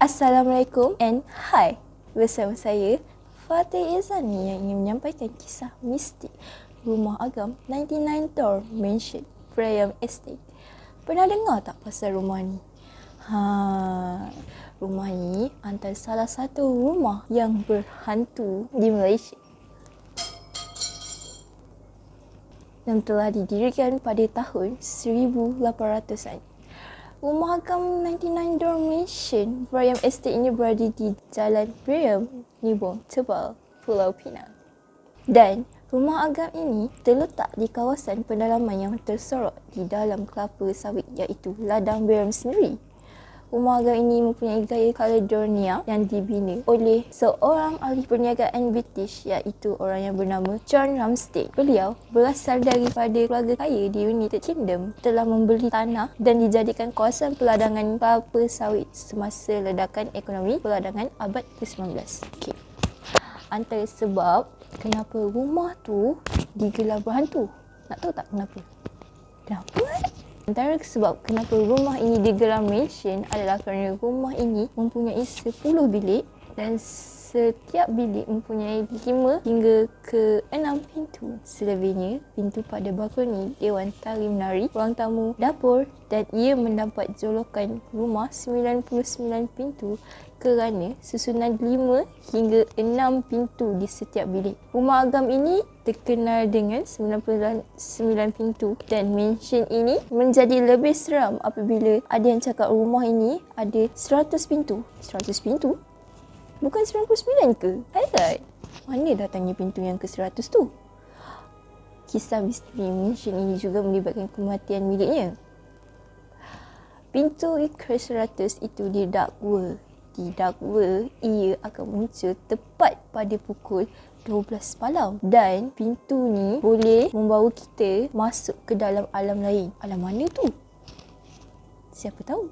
Assalamualaikum and hi. Bersama saya Fatih Izani yang ingin menyampaikan kisah mistik rumah agam 99 Door Mansion, Priam Estate. Pernah dengar tak pasal rumah ni? Rumah ni antara salah satu rumah yang berhantu di Malaysia yang telah didirikan pada tahun 1800-an. Rumah agam 99 Door Mansion, Priam Estate ini berada di Jalan Priam, Nibong, Tebal, Pulau Pinang. Dan rumah agam ini terletak di kawasan pendalaman yang tersorot di dalam kelapa sawit iaitu ladang Priam sendiri. Rumah agam ini mempunyai gaya Caledonia yang dibina oleh seorang ahli perniagaan British iaitu orang yang bernama John Ramsden. Beliau berasal daripada keluarga kaya di United Kingdom, telah membeli tanah dan dijadikan kawasan peladangan kelapa sawit semasa ledakan ekonomi peladangan abad ke-19. Antara sebab kenapa rumah tu digelar berhantu. Nak tahu tak kenapa? Kenapa? Antara sebab kenapa rumah ini digelar mansion adalah kerana rumah ini mempunyai 10 bilik dan setiap bilik mempunyai 5 hingga ke 6 pintu. Selebihnya, pintu pada balkoni, dewan tari menari, ruang tamu, dapur, dan ia mendapat jolokan rumah 99 pintu kerana susunan 5 hingga 6 pintu di setiap bilik. Rumah agam ini terkenal dengan 99 pintu dan mansion ini menjadi lebih seram apabila ada yang cakap rumah ini ada 100 pintu. 100 pintu? Bukan 99 ke? Hairat, mana datangnya pintu yang ke-100 tu? Kisah misteri mansion ini juga melibatkan kematian miliknya. Pintu ke-100 itu didakwa ia akan muncul tepat pada pukul 12 malam dan pintu ni boleh membawa kita masuk ke dalam alam lain. Alam mana tu? Siapa tahu?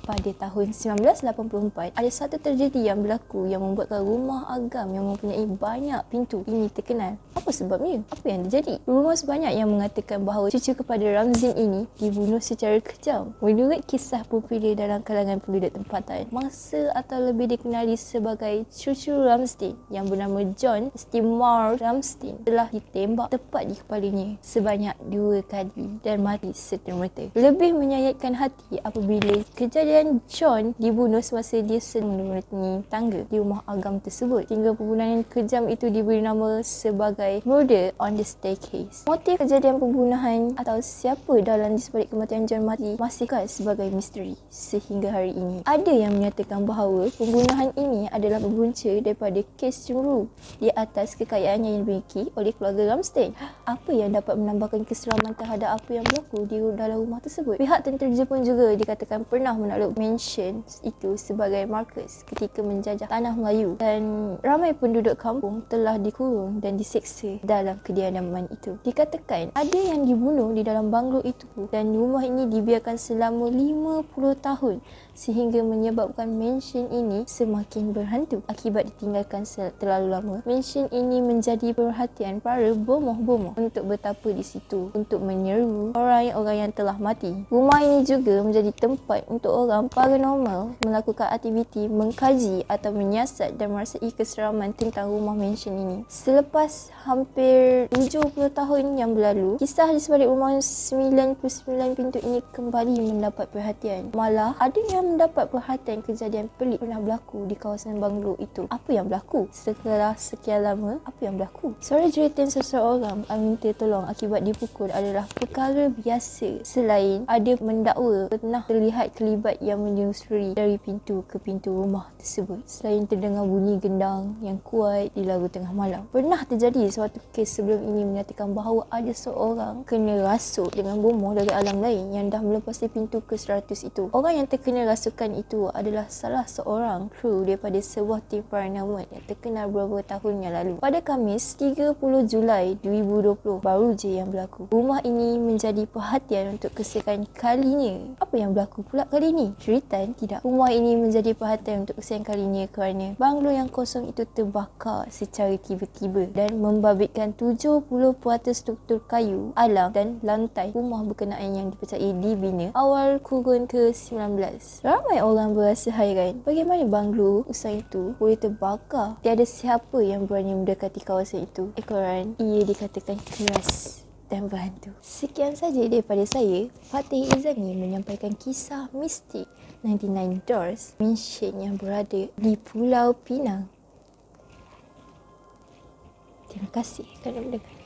Pada tahun 1984, ada satu tragedi yang berlaku yang membuatkan rumah agam yang mempunyai banyak pintu ini terkenal. Apa sebabnya? Apa yang terjadi? Rumah sebanyak yang mengatakan bahawa cucu kepada Ramsden ini dibunuh secara kejam. Menurut kisah popular dalam kalangan penduduk tempatan, mangsa atau lebih dikenali sebagai cucu Ramsden yang bernama John Seymour Ramsden telah ditembak tepat di kepalanya sebanyak 2 kali dan mati serta-merta. Lebih menyayatkan hati apabila kejadian John dibunuh semasa dia sedang menerangi tangga di rumah agam tersebut, hingga pembunuhan kejam itu diberi nama sebagai Murder on the Staircase. Motif kejadian pembunuhan atau siapa dalam di sebalik kematian John mati masih kekal sebagai misteri sehingga hari ini. Ada yang menyatakan bahawa pembunuhan ini adalah berpunca daripada kes cemburu di atas kekayaan yang dimiliki oleh keluarga Ramsden. Apa yang dapat menambahkan keseraman terhadap apa yang berlaku di dalam rumah tersebut? Pihak tentera Jepun juga dikatakan pernah menakluk mansion itu sebagai markas ketika menjajah tanah Melayu dan ramai penduduk kampung telah dikurung dan diseksa dalam kediaman itu. Dikatakan ada yang dibunuh di dalam banglo itu dan rumah ini dibiarkan selama 50 tahun sehingga menyebabkan mansion ini semakin berhantu. Akibat ditinggalkan terlalu lama, mansion ini menjadi perhatian para bomoh-bomoh untuk bertapa di situ untuk menyeru orang-orang yang telah mati. Rumah ini juga menjadi tempat untuk orang paranormal melakukan aktiviti mengkaji atau menyiasat dan merasai keseraman tentang rumah mansion ini. Selepas hampir 70 tahun yang berlalu, kisah di sebalik rumah 99 pintu ini kembali mendapat perhatian. Malah ada yang mendapat perhatian kejadian pelik pernah berlaku di kawasan banglo itu. Apa yang berlaku? Setelah sekian lama, apa yang berlaku? Suara jeritan seseorang meminta tolong akibat dipukul adalah perkara biasa. Selain ada mendakwa pernah terlihat kelibat yang menyusuri dari pintu ke pintu rumah tersebut. Selain terdengar bunyi gendang yang kuat di lagu tengah malam. Pernah terjadi suatu kes sebelum ini menyatakan bahawa ada seorang kena rasuk dengan bomoh dari alam lain yang dah melepasi pintu ke-100 itu. Orang yang terkena rasukan itu adalah salah seorang kru daripada sebuah tim paranormal yang terkenal beberapa tahun yang lalu. Pada Khamis 30 Julai 2020 baru je yang berlaku. Rumah ini menjadi perhatian untuk kesekian kalinya. Apa yang berlaku pula kali ini? jeritan? Tidak. Rumah ini menjadi perhatian untuk kesekian kalinya kerana banglo yang kosong itu terbakar secara tiba-tiba dan membabitkan 70% struktur kayu, alam dan lantai rumah berkenaan yang dipercayai dibina awal kurun ke-19. Ramai orang berasa hairan bagaimana banglo usang itu boleh terbakar. Tiada siapa yang berani mendekati kawasan itu. Ekoran, ia dikatakan keras dan berhantu. Sekian saja daripada saya, Fatih Izani, menyampaikan kisah mistik 99 Doors Mansion yang berada di Pulau Pinang. Terima kasih kerana mendengar.